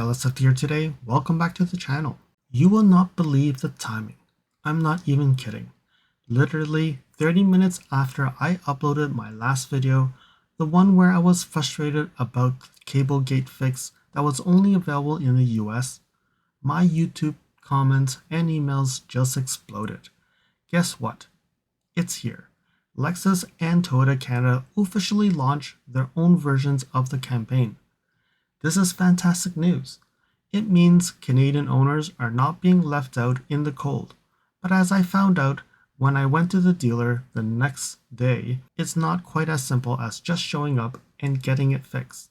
LSC here today. Welcome back to the channel. You will not believe the timing. I'm not even kidding. Literally 30 minutes after I uploaded my last video, the one where I was frustrated about the Cablegate fix that was only available in the US, my YouTube comments and emails just exploded. Guess what? It's here. Lexus and Toyota Canada officially launched their own versions of the campaign. This is fantastic news. It means Canadian owners are not being left out in the cold. But as I found out when I went to the dealer the next day, it's not quite as simple as just showing up and getting it fixed.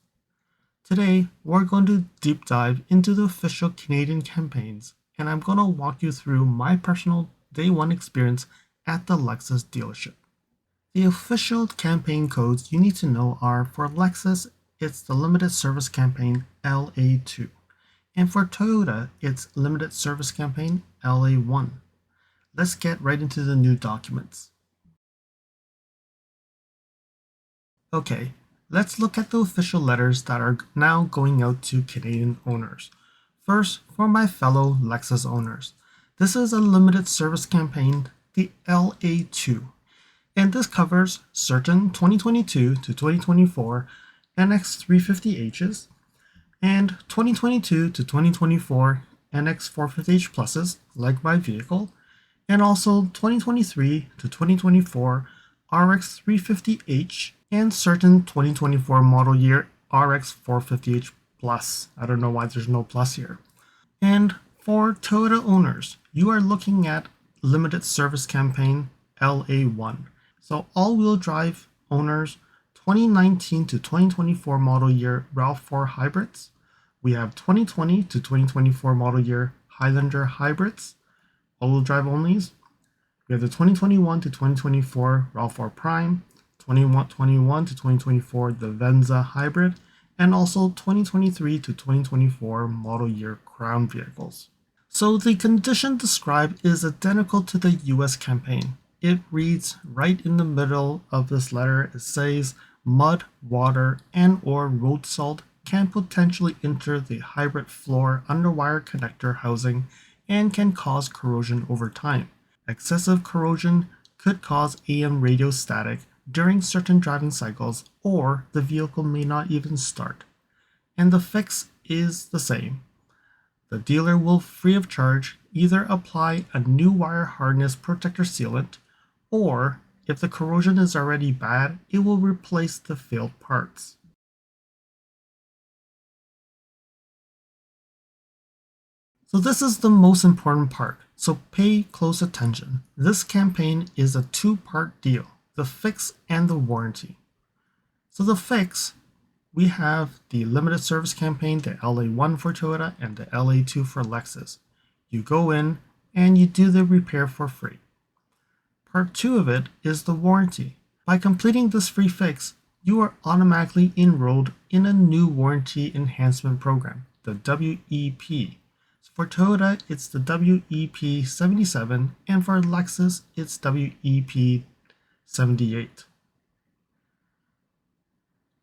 Today, we're going to deep dive into the official Canadian campaigns, and I'm going to walk you through my personal day one experience at the Lexus dealership. The official campaign codes you need to know are: for Lexus, it's the Limited Service Campaign LA2. And for Toyota, it's Limited Service Campaign LA1. Let's get right into the new documents. Okay, let's look at the official letters that are now going out to Canadian owners. First, for my fellow Lexus owners, this is a Limited Service Campaign, the LA2. And this covers certain 2022 to 2024 NX350Hs and 2022 to 2024 NX450h pluses, like my vehicle, and also 2023 to 2024 RX350h and certain 2024 model year RX450h plus. I don't know why there's no plus here. And for Toyota owners, you are looking at Limited Service Campaign LA1. So all-wheel drive owners, 2019 to 2024 model year RAV4 hybrids. We have 2020 to 2024 model year Highlander hybrids, all-wheel drive onlys. We have the 2021 to 2024 RAV4 Prime, 2021 to 2024 the Venza hybrid, and also 2023 to 2024 model year Crown vehicles. So the condition described is identical to the US campaign. It reads right in the middle of this letter. It says mud, water, and/or road salt can potentially enter the hybrid floor underwire connector housing and can cause corrosion over time. Excessive corrosion could cause AM radio static during certain driving cycles, or the vehicle may not even start. And the fix is the same. The dealer will, free of charge, either apply a new wire harness protector sealant, or if the corrosion is already bad, it will replace the failed parts. So this is the most important part, so pay close attention. This campaign is a two-part deal, the fix and the warranty. So the fix, we have the Limited Service Campaign, the LA1 for Toyota and the LA2 for Lexus. You go in and you do the repair for free. Part 2 of it is the warranty. By completing this free fix, you are automatically enrolled in a new warranty enhancement program, the WEP. For Toyota, it's the WEP 77, and for Lexus, it's WEP 78.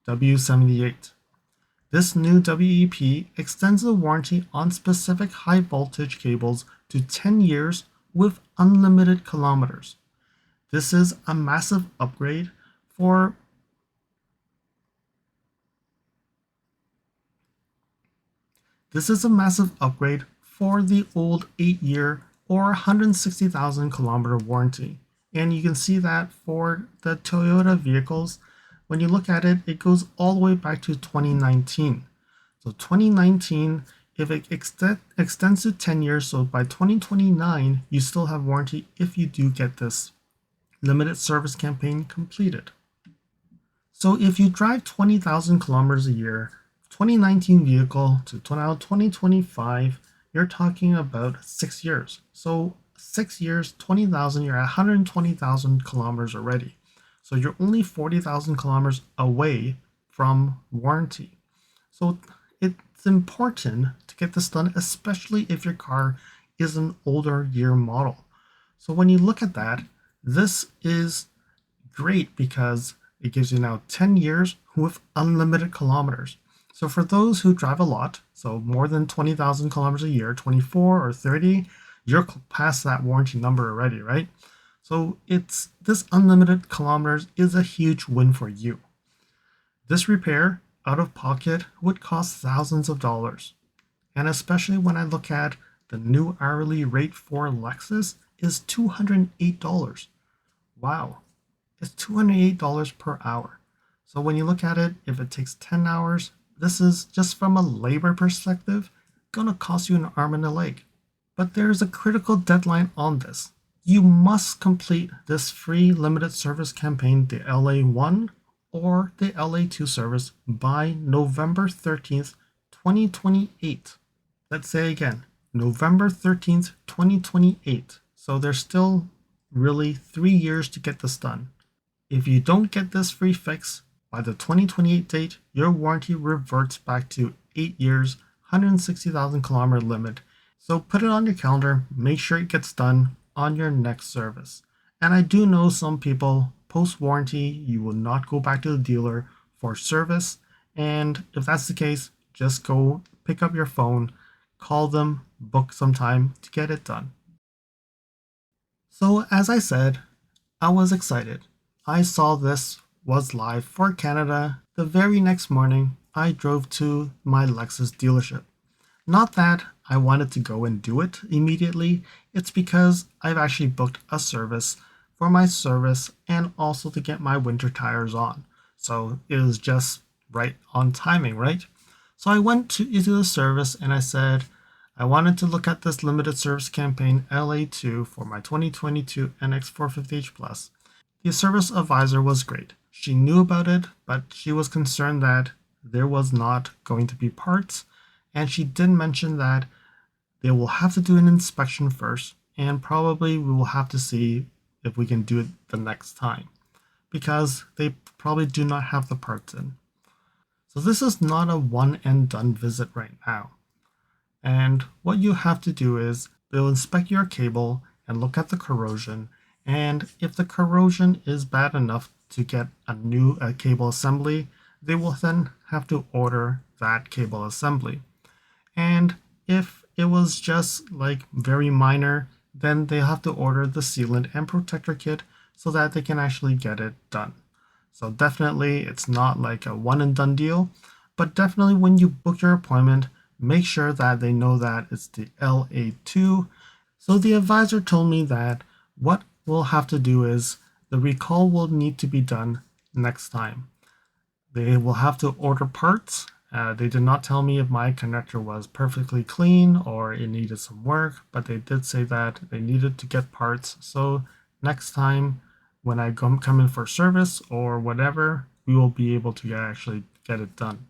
W78. This new WEP extends the warranty on specific high voltage cables to 10 years with unlimited kilometers. This is a massive upgrade for the old 8-year or 160,000 kilometer warranty. And you can see that for the Toyota vehicles, when you look at it, it goes all the way back to 2019. So 2019, if it extends to 10 years, so by 2029, you still have warranty if you do get this Limited Service Campaign completed. So if you drive 20,000 kilometers a year, 2019 vehicle to now 2025, you're talking about 6 years. So 6 years, 20,000, you're at 120,000 kilometers already. So you're only 40,000 kilometers away from warranty. So it's important to get this done, especially if your car is an older year model. So when you look at that, this is great because it gives you now 10 years with unlimited kilometers. So for those who drive a lot, so more than 20,000 kilometers a year, 24 or 30, you're past that warranty number already, right? So it's this unlimited kilometers is a huge win for you. This repair out of pocket would cost thousands of dollars. And especially when I look at the new hourly rate for Lexus is $208. Wow, it's $208 per hour. So when you look at it, if it takes 10 hours, this is just from a labor perspective, gonna cost you an arm and a leg. But there's a critical deadline on this. You must complete this free limited service campaign, the LA1 or the LA2 service, by November 13th, 2028. Let's say again, November 13th, 2028. So there's still really 3 years to get this done. If you don't get this free fix by the 2028 date, your warranty reverts back to 8 years, 160,000 kilometer limit. So put it on your calendar, make sure it gets done on your next service. And I do know some people, post-warranty, you will not go back to the dealer for service. And if that's the case, just go pick up your phone, call them, book some time to get it done. So as I said, I was excited. I saw this was live for Canada. The very next morning, I drove to my Lexus dealership. Not that I wanted to go and do it immediately, it's because I've actually booked a service for my service and also to get my winter tires on. So it was just right on timing, right? So I went into the service and I said, I wanted to look at this limited service campaign LA2 for my 2022 NX450h Plus. The service advisor was great. She knew about it, but she was concerned that there was not going to be parts. And she did mention that they will have to do an inspection first, and probably we will have to see if we can do it the next time, because they probably do not have the parts in. So this is not a one and done visit right now. And what you have to do is they'll inspect your cable and look at the corrosion. And if the corrosion is bad enough to get a new cable assembly, they will then have to order that cable assembly. And if it was just like very minor, then they have to order the sealant and protector kit so that they can actually get it done. So definitely it's not like a one and done deal, but definitely when you book your appointment, make sure that they know that it's the LA2. So the advisor told me that what we'll have to do is the recall will need to be done next time. They will have to order parts. They did not tell me if my connector was perfectly clean or it needed some work, but they did say that they needed to get parts. So next time when I come in for service or whatever, we will be able to actually get it done.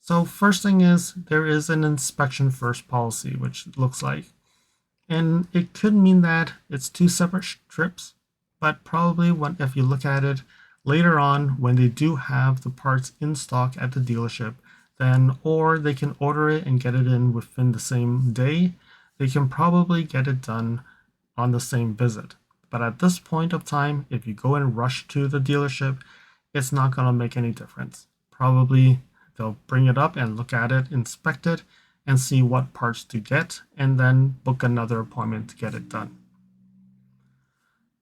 So first thing is there is an inspection first policy, which it looks like. And it could mean that it's 2 separate trips, but probably if you look at it, later on, when they do have the parts in stock at the dealership, then or they can order it and get it in within the same day, they can probably get it done on the same visit. But at this point of time, if you go and rush to the dealership, it's not going to make any difference. Probably they'll bring it up and look at it, inspect it, and see what parts to get, and then book another appointment to get it done.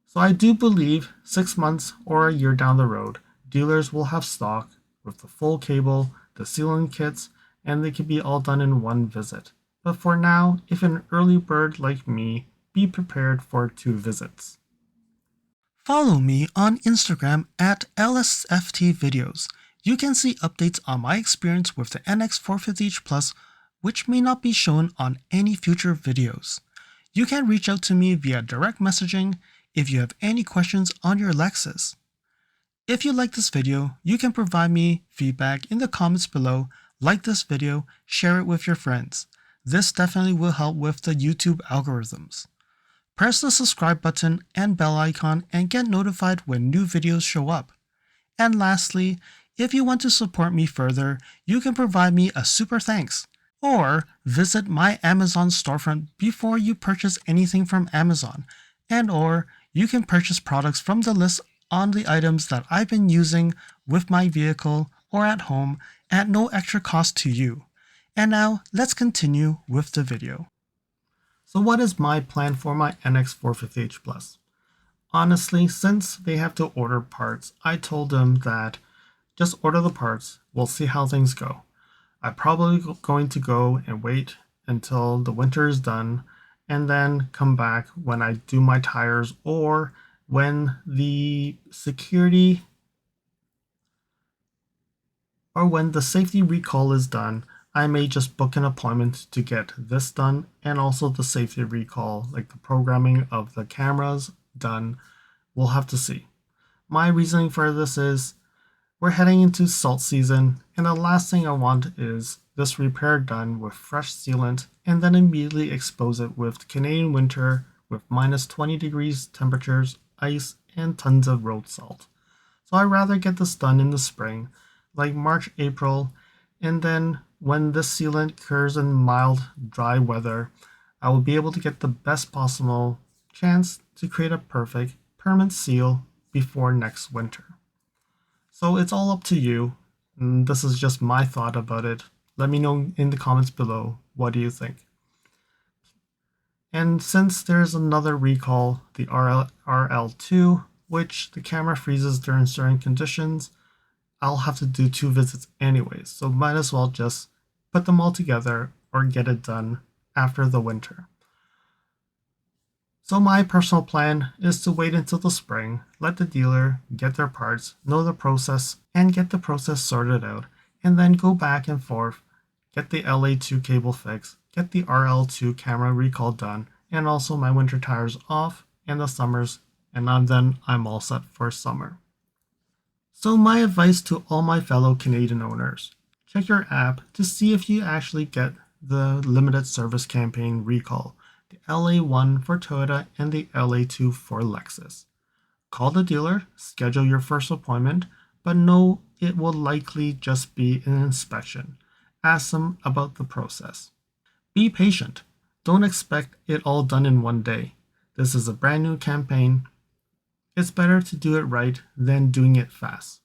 So I do believe 6 months or a year down the road, dealers will have stock with the full cable, the sealant kits, and they can be all done in one visit. But for now, if an early bird like me, be prepared for 2 visits. Follow me on Instagram at LSFT Videos. You can see updates on my experience with the NX450h Plus, which may not be shown on any future videos. You can reach out to me via direct messaging if you have any questions on your Lexus. If you like this video, you can provide me feedback in the comments below, like this video, share it with your friends. This definitely will help with the YouTube algorithms. Press the subscribe button and bell icon and get notified when new videos show up. And lastly, if you want to support me further, you can provide me a super thanks, or visit my Amazon storefront before you purchase anything from Amazon, or you can purchase products from the list on the items that I've been using with my vehicle or at home at no extra cost to you. And now let's continue with the video. So what is my plan for my NX450h Plus? Honestly, since they have to order parts, I told them that just order the parts, we'll see how things go. I'm probably going to go and wait until the winter is done and then come back when I do my tires or when the safety recall is done. I may just book an appointment to get this done and also the safety recall, like the programming of the cameras done. We'll have to see. My reasoning for this is we're heading into salt season, and the last thing I want is this repair done with fresh sealant and then immediately expose it with Canadian winter with minus 20 degrees temperatures, ice, and tons of road salt. So I'd rather get this done in the spring, like March, April, and then when this sealant occurs in mild, dry weather, I will be able to get the best possible chance to create a perfect permanent seal before next winter. So it's all up to you. This is just my thought about it. Let me know in the comments below, what do you think? And since there's another recall, the RL2, which the camera freezes during certain conditions, I'll have to do 2 visits anyways, so might as well just put them all together or get it done after the winter. So my personal plan is to wait until the spring, let the dealer get their parts, know the process, and get the process sorted out, and then go back and forth, get the LA2 cable fixed, get the RL2 camera recall done, and also my winter tires off, and the summers, and then I'm all set for summer. So my advice to all my fellow Canadian owners, check your app to see if you actually get the limited service campaign recall, the LA1 for Toyota and the LA2 for Lexus. Call the dealer, schedule your first appointment, but know it will likely just be an inspection. Ask them about the process. Be patient. Don't expect it all done in one day. This is a brand new campaign. It's better to do it right than doing it fast.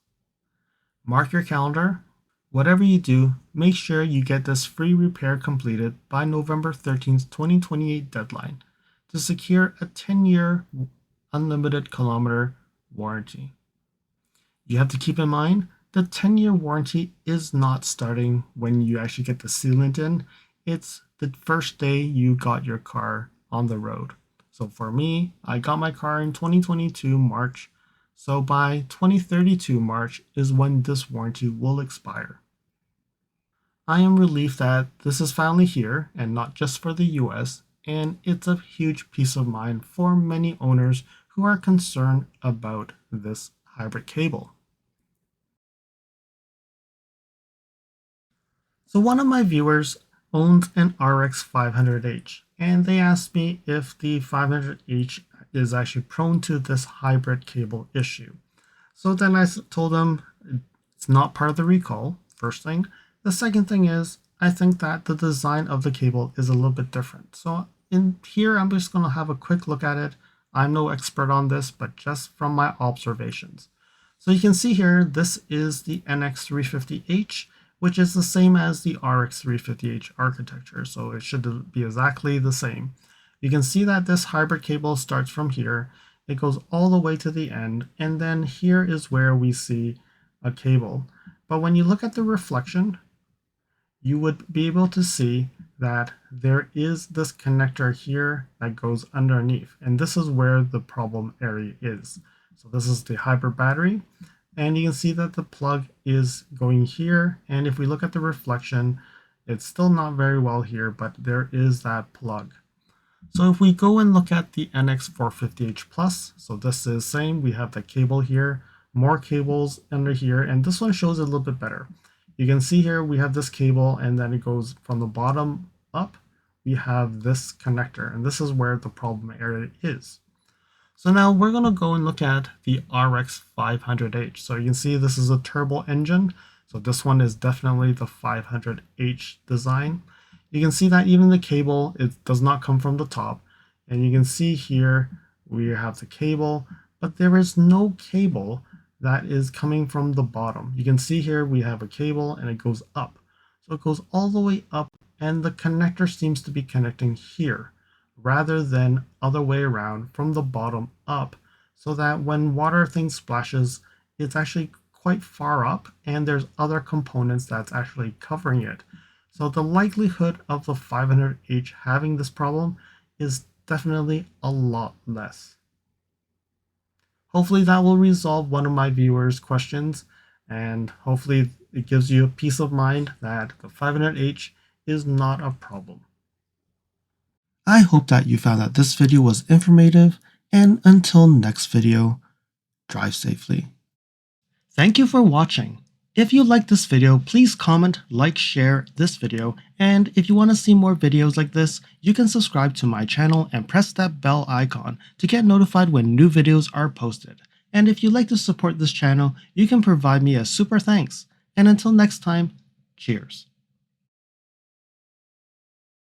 Mark your calendar. Whatever you do, make sure you get this free repair completed by November 13th, 2028 deadline to secure a 10-year unlimited kilometer warranty. You have to keep in mind the 10-year warranty is not starting when you actually get the sealant in. It's the first day you got your car on the road. So for me, I got my car in 2022 March. So by 2032 March is when this warranty will expire. I am relieved that this is finally here and not just for the US, and it's a huge peace of mind for many owners who are concerned about this hybrid cable. So one of my viewers owns an RX500h, and they asked me if the 500h is actually prone to this hybrid cable issue. So then I told them it's not part of the recall, first thing. The second thing is, I think that the design of the cable is a little bit different. So in here, I'm just going to have a quick look at it. I'm no expert on this, but just from my observations. So you can see here, this is the NX350h, which is the same as the RX350h architecture. So it should be exactly the same. You can see that this hybrid cable starts from here. It goes all the way to the end. And then here is where we see a cable. But when you look at the reflection, you would be able to see that there is this connector here that goes underneath. And this is where the problem area is. So this is the hybrid battery. And you can see that the plug is going here. And if we look at the reflection, it's still not very well here, but there is that plug. So if we go and look at the NX450h Plus, so this is same, we have the cable here, more cables under here, and this one shows it a little bit better. You can see here we have this cable, and then it goes from the bottom up, we have this connector, and this is where the problem area is. So now we're going to go and look at the RX500h. So you can see this is a turbo engine. So this one is definitely the 500h design. You can see that even the cable, it does not come from the top. And you can see here we have the cable, but there is no cable that is coming from the bottom. You can see here we have a cable and it goes up. So it goes all the way up, and the connector seems to be connecting here rather than other way around from the bottom up, so that when water thing splashes, it's actually quite far up and there's other components that's actually covering it. So the likelihood of the 500H having this problem is definitely a lot less. Hopefully that will resolve one of my viewers' questions, and hopefully it gives you a peace of mind that the 500H is not a problem. I hope that you found that this video was informative, and until next video, drive safely. Thank you for watching. If you liked this video, please comment, like, share this video, and if you want to see more videos like this, you can subscribe to my channel and press that bell icon to get notified when new videos are posted. And if you'd like to support this channel, you can provide me a super thanks. And until next time, cheers.